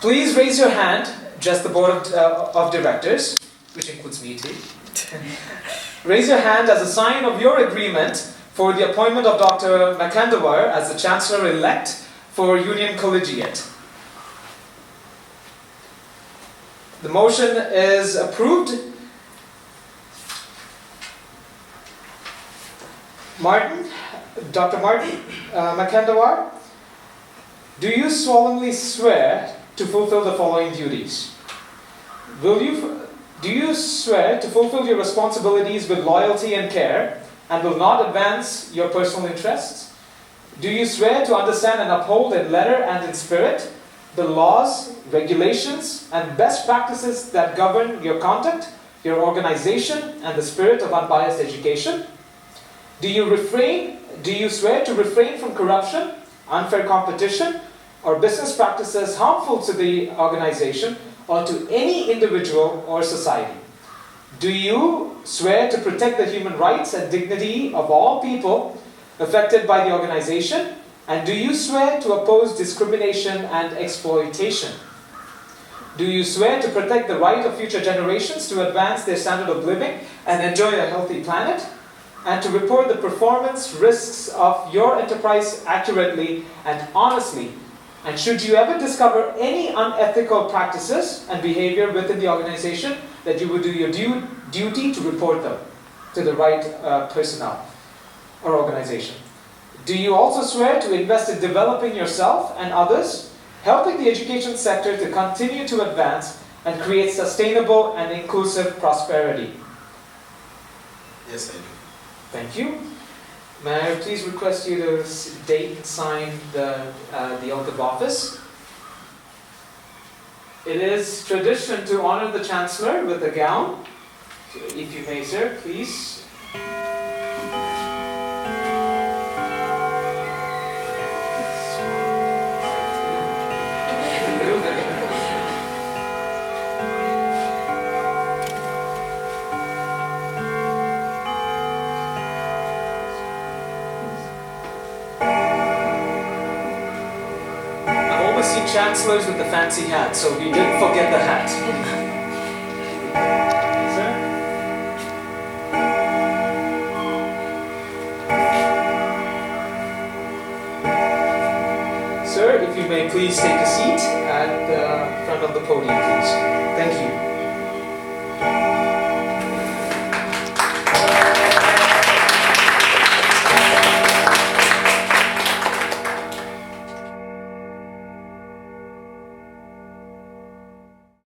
Please raise your hand, just the board of directors, which includes me too. Raise your hand as a sign of your agreement for the appointment of Dr. Mkandawire as the Chancellor-elect for Union Collegiate. The motion is approved. Dr. Martin Mkandawire, do you solemnly swear to fulfill the following duties? Do you swear to fulfill your responsibilities with loyalty and care and will not advance your personal interests? Do you swear to understand and uphold in letter and in spirit the laws, regulations, and best practices that govern your conduct, your organization, and the spirit of unbiased education? Do you swear to refrain from corruption, unfair competition, or business practices harmful to the organization or to any individual or society? Do you swear to protect the human rights and dignity of all people affected by the organization? And do you swear to oppose discrimination and exploitation? Do you swear to protect the right of future generations to advance their standard of living and enjoy a healthy planet? And to report the performance risks of your enterprise accurately and honestly? And should you ever discover any unethical practices and behavior within the organization, that you would do your duty to report them to the right personnel or organization? Do you also swear to invest in developing yourself and others, helping the education sector to continue to advance and create sustainable and inclusive prosperity? Yes, I do. Thank you. May I please request you to date and sign the oath of office? It is tradition to honor the Chancellor with a gown. So if you may, sir, please. Chancellors with the fancy hat, so we didn't forget the hat. Sir? Sir, if you may please take a seat at the front of the podium, please. Thank you.